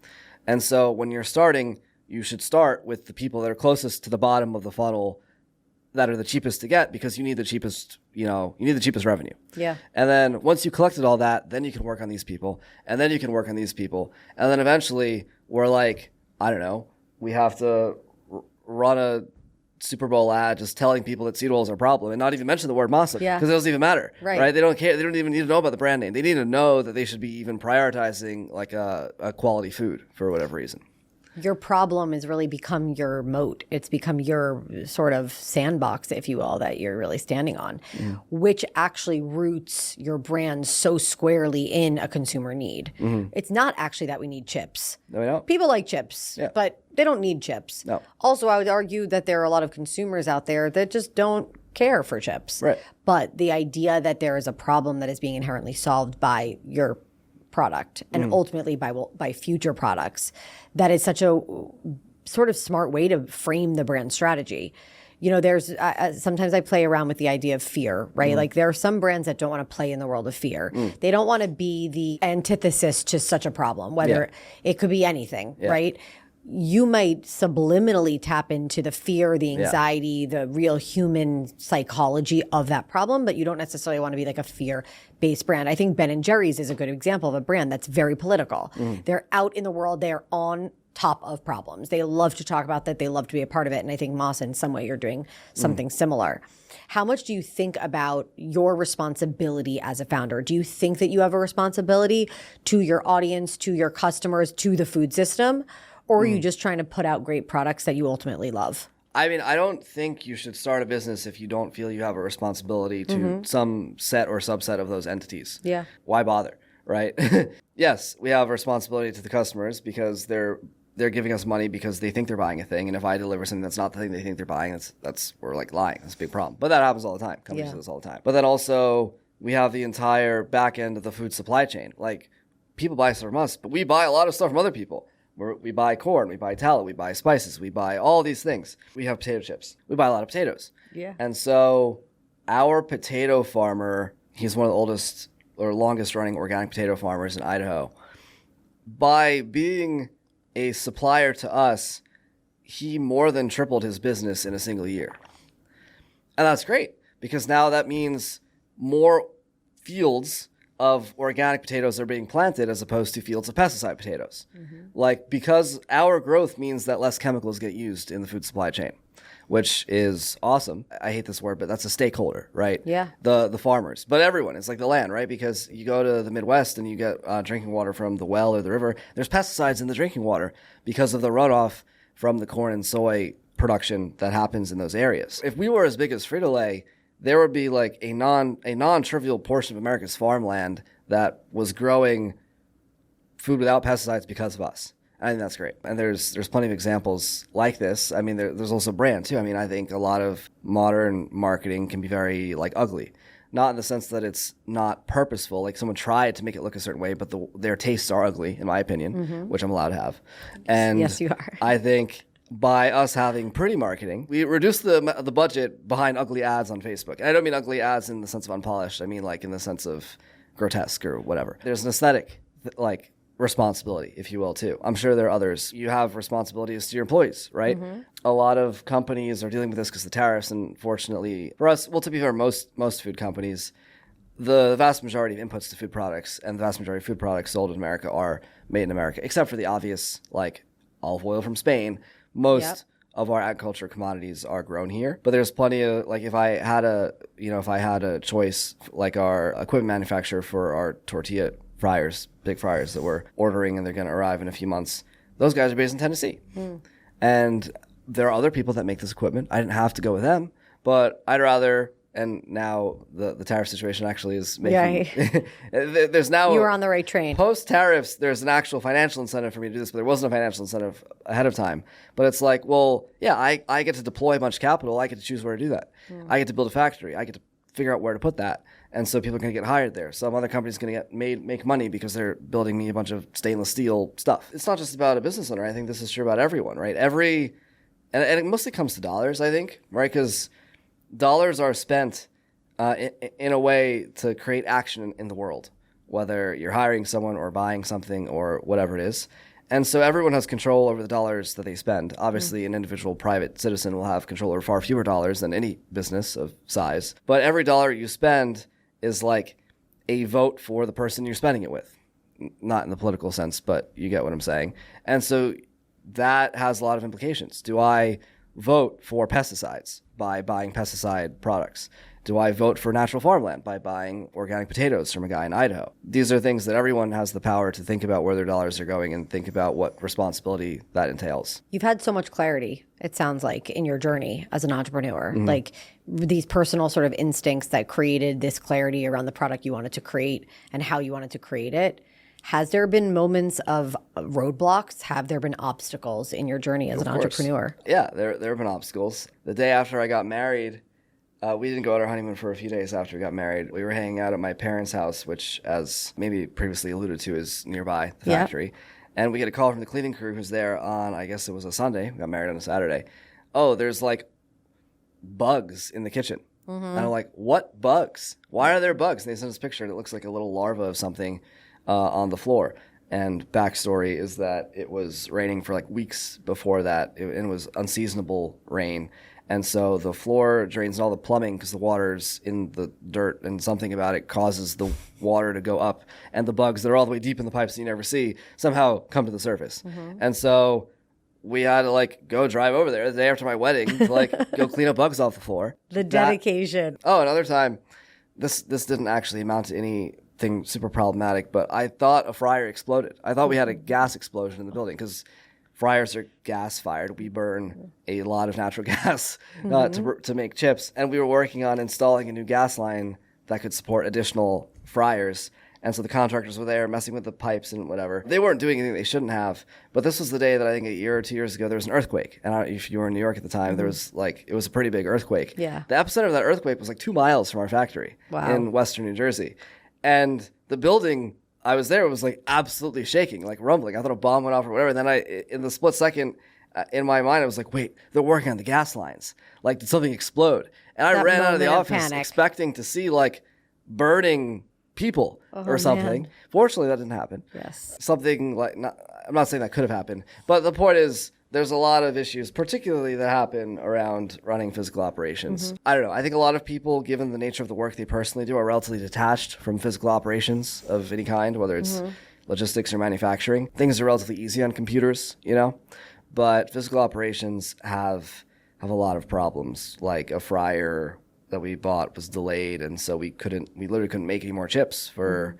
And so when you're starting, you should start with the people that are closest to the bottom of the funnel that are the cheapest to get because you need the cheapest, revenue. Yeah. And then once you collected all that, then you can work on these people, and then you can work on these people. And then eventually we're like, I don't know, we have to run a Super Bowl ad just telling people that seed oil is our problem and not even mention the word MASA because it doesn't even matter, right? They don't care. They don't even need to know about the brand name. They need to know that they should be even prioritizing like a quality food for whatever reason. Your problem has really become your moat. It's become your sort of sandbox, if you will, that you're really standing on, which actually roots your brand so squarely in a consumer need. It's not actually that we need chips. No, we don't. People like chips, but they don't need chips. No. Also, I would argue that there are a lot of consumers out there that just don't care for chips. Right. But the idea that there is a problem that is being inherently solved by your product and ultimately by future products, that is such a sort of smart way to frame the brand strategy. There's sometimes I play around with the idea of fear, right? Like there are some brands that don't want to play in the world of fear. They don't want to be the antithesis to such a problem, whether it could be anything, right? You might subliminally tap into the fear, the anxiety, the real human psychology of that problem, but you don't necessarily want to be like a fear-based brand. I think Ben & Jerry's is a good example of a brand that's very political. They're out in the world. They're on top of problems. They love to talk about that. They love to be a part of it. And I think MASA, in some way, you're doing something similar. How much do you think about your responsibility as a founder? Do you think that you have a responsibility to your audience, to your customers, to the food system? Or are you just trying to put out great products that you ultimately love? I mean, I don't think you should start a business if you don't feel you have a responsibility to some set or subset of those entities. Yeah. Why bother, right? Yes, we have a responsibility to the customers because they're giving us money because they think they're buying a thing. And if I deliver something that's not the thing they think they're buying, we're like lying. That's a big problem. But that happens all the time. Companies do this all the time. But then also we have the entire back end of the food supply chain. Like people buy stuff from us, but we buy a lot of stuff from other people. We buy corn, we buy tallow, we buy spices, we buy all these things. We have potato chips. We buy a lot of potatoes. Yeah. And so our potato farmer, he's one of the oldest or longest running organic potato farmers in Idaho. By being a supplier to us, he more than tripled his business in a single year. And that's great because now that means more fields of organic potatoes are being planted as opposed to fields of pesticide potatoes. Like, because our growth means that less chemicals get used in the food supply chain, which is awesome. I hate this word, but that's a stakeholder, right? Yeah. The farmers, but everyone. It's like the land, right? Because you go to the Midwest and you get drinking water from the well or the river. There's pesticides in the drinking water because of the runoff from the corn and soy production that happens in those areas. If we were as big as Frito-Lay, there would be like a non-trivial portion of America's farmland that was growing food without pesticides because of us. I think that's great. And there's plenty of examples like this. I mean, there's also brand too. I mean, I think a lot of modern marketing can be very like ugly. Not in the sense that it's not purposeful. Like someone tried to make it look a certain way, but their tastes are ugly, in my opinion, which I'm allowed to have. And yes, you are. I think by us having pretty marketing, we reduced the budget behind ugly ads on Facebook. And I don't mean ugly ads in the sense of unpolished. I mean like in the sense of grotesque or whatever. There's an aesthetic, like responsibility, if you will, too. I'm sure there are others. You have responsibilities to your employees, right? A lot of companies are dealing with this because of the tariffs. And fortunately for us, well, to be fair, most food companies, the vast majority of inputs to food products and the vast majority of food products sold in America are made in America, except for the obvious, like olive oil from Spain. Most of our agriculture commodities are grown here, but there's plenty of, like, if I had a choice, like our equipment manufacturer for our tortilla fryers, big fryers that we're ordering and they're going to arrive in a few months, those guys are based in Tennessee. And there are other people that make this equipment. I didn't have to go with them, but I'd rather, and now the tariff situation actually is making, there's now, you were on the right train. Post tariffs, there's an actual financial incentive for me to do this, but there wasn't a financial incentive ahead of time. But it's like, well, yeah, I get to deploy a bunch of capital. I get to choose where to do that. I get to build a factory. I get to figure out where to put that. And so people are going to get hired there. Some other company's going to make money because they're building me a bunch of stainless steel stuff. It's not just about a business owner. I think this is true about everyone, right? And it mostly comes to dollars, I think, right? Because dollars are spent in a way to create action in the world, whether you're hiring someone or buying something or whatever it is. And so everyone has control over the dollars that they spend. Obviously, an individual private citizen will have control over far fewer dollars than any business of size. But every dollar you spend is like a vote for the person you're spending it with. Not in the political sense, but you get what I'm saying. And so that has a lot of implications. Do I vote for pesticides by buying pesticide products? Do I vote for natural farmland by buying organic potatoes from a guy in Idaho? These are things that everyone has the power to think about where their dollars are going and think about what responsibility that entails. You've had so much clarity, it sounds like, in your journey as an entrepreneur. Like these personal sort of instincts that created this clarity around the product you wanted to create and how you wanted to create it. Has there been moments of roadblocks? Have there been obstacles in your journey as an entrepreneur? Yeah, there have been obstacles. The day after I got married, we didn't go on our honeymoon for a few days after we got married. We were hanging out at my parents' house, which, as maybe previously alluded to, is nearby the factory. And we get a call from the cleaning crew who's there on, I guess it was a Sunday. We got married on a Saturday. Oh, there's like bugs in the kitchen. And I'm like, what bugs? Why are there bugs? And they sent us a picture and it looks like a little larva of something on the floor. And backstory is that it was raining for like weeks before that. And it was unseasonable rain. And so the floor drains all the plumbing because the water's in the dirt, and something about it causes the water to go up. And the bugs that are all the way deep in the pipes that you never see somehow come to the surface. And so we had to like go drive over there the day after my wedding to like go clean up bugs off the floor. The dedication. Another time, this didn't actually amount to anything super problematic, but I thought a fryer exploded. I thought we had a gas explosion in the building because fryers are gas fired. We burn a lot of natural gas to make chips. And we were working on installing a new gas line that could support additional fryers. And so the contractors were there messing with the pipes and whatever. They weren't doing anything they shouldn't have. But this was the day that I think a year or 2 years ago, there was an earthquake. And I don't know if you were in New York at the time, there was like, it was a pretty big earthquake. Yeah. The epicenter of that earthquake was like 2 miles from our factory in Western New Jersey. And the building I was there, it was like absolutely shaking, like rumbling. I thought a bomb went off or whatever. And then in the split second, in my mind, I was like, wait, they're working on the gas lines. Like, did something explode? And I ran out of the office expecting to see like burning people or something. Man. Fortunately, that didn't happen. Yes. Something like, I'm not saying that could have happened, but the point is, there's a lot of issues, particularly that happen around running physical operations. I don't know. I think a lot of people, given the nature of the work they personally do, are relatively detached from physical operations of any kind, whether it's logistics or manufacturing. Things are relatively easy on computers, you know, but physical operations have a lot of problems. Like a fryer that we bought was delayed, and so we literally couldn't make any more chips for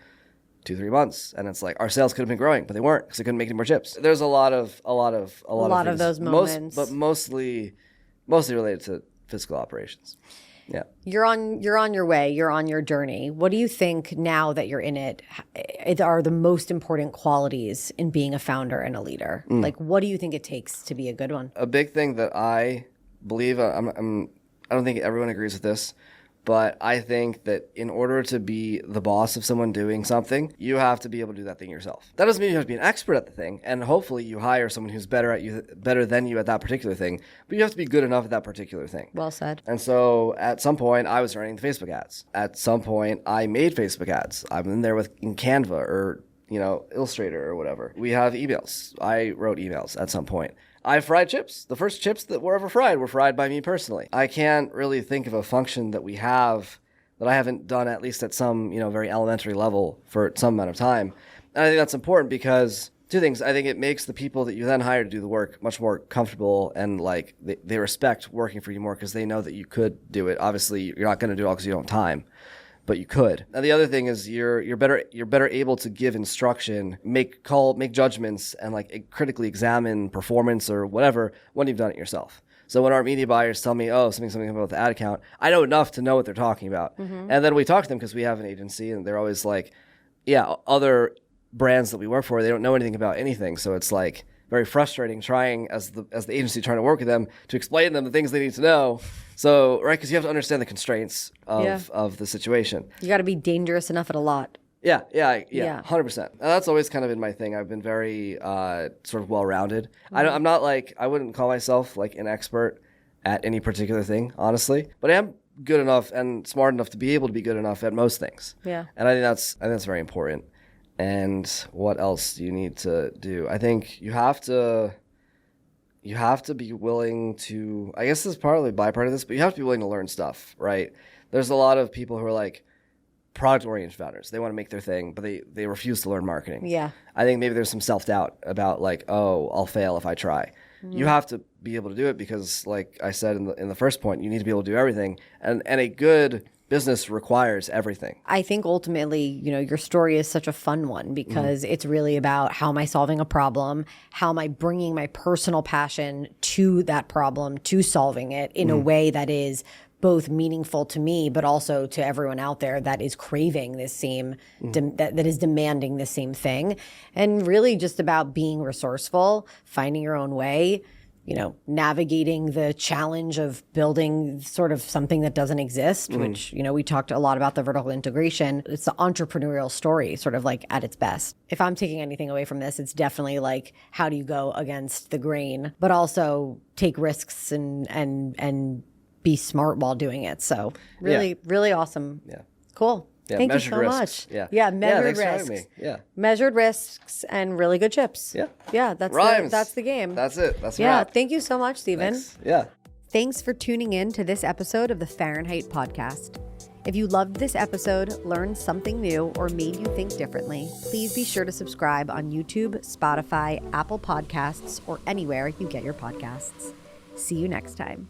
2-3 months, and it's like our sales could have been growing, but they weren't because they couldn't make any more chips. There's a lot of things, those moments, but mostly related to physical operations. Yeah, you're on your way. You're on your journey. What do you think now that you're in it are the most important qualities in being a founder and a leader? Like, what do you think it takes to be a good one? A big thing that I believe, I don't think everyone agrees with this, but I think that in order to be the boss of someone doing something, you have to be able to do that thing yourself. That doesn't mean you have to be an expert at the thing, and hopefully you hire someone who's better than you at that particular thing, but you have to be good enough at that particular thing. Well said. And so at some point, I was running the Facebook ads. At some point, I made Facebook ads. I'm in there in Canva or Illustrator or whatever. We have emails. I wrote emails at some point. I fried chips. The first chips that were ever fried were fried by me personally. I can't really think of a function that we have that I haven't done at least at some, very elementary level for some amount of time. And I think that's important because two things. I think it makes the people that you then hire to do the work much more comfortable and like they respect working for you more because they know that you could do it. Obviously, you're not going to do it all because you don't have time, but you could. And the other thing is you're better able to give instruction, make judgments, and like critically examine performance or whatever when you've done it yourself. So when our media buyers tell me, something about the ad account, I know enough to know what they're talking about. And then we talk to them because we have an agency, and they're always like, yeah, other brands that we work for, they don't know anything about anything. So it's like very frustrating trying as the agency trying to work with them to explain to them the things they need to know. So, right, because you have to understand the constraints of the situation. You got to be dangerous enough at a lot. Yeah, 100%. And that's always kind of been my thing. I've been very sort of well-rounded. I'm not like, I wouldn't call myself like an expert at any particular thing, honestly, but I am good enough and smart enough to be able to be good enough at most things. Yeah. And I think that's very important. And what else do you need to do? I think you have to be willing to, I guess this is partly a byproduct of this, but you have to be willing to learn stuff, right? There's a lot of people who are like product-oriented founders. They want to make their thing, but they refuse to learn marketing. Yeah. I think maybe there's some self-doubt about like, oh, I'll fail if I try. You have to be able to do it because, like I said in the first point, you need to be able to do everything. And a good business requires everything. I think ultimately, your story is such a fun one because it's really about how am I solving a problem? How am I bringing my personal passion to that problem, to solving it in a way that is both meaningful to me, but also to everyone out there that is craving this same, that is demanding the same thing. And really just about being resourceful, finding your own way, navigating the challenge of building sort of something that doesn't exist, which, we talked a lot about the vertical integration. It's the entrepreneurial story, sort of like at its best. If I'm taking anything away from this, it's definitely like, how do you go against the grain, but also take risks and be smart while doing it. So really awesome. Yeah. Cool. Yeah, Thank you so risks. much. Yeah, measured thanks risks. for having me. Yeah. Measured risks and really good chips. Yeah. Yeah, that's the game. That's it. That's yeah. wrap. Thank you so much, Stephen. Thanks. Yeah. Thanks for tuning in to this episode of the Farryn podcast. If you loved this episode, learned something new, or made you think differently, please be sure to subscribe on YouTube, Spotify, Apple Podcasts, or anywhere you get your podcasts. See you next time.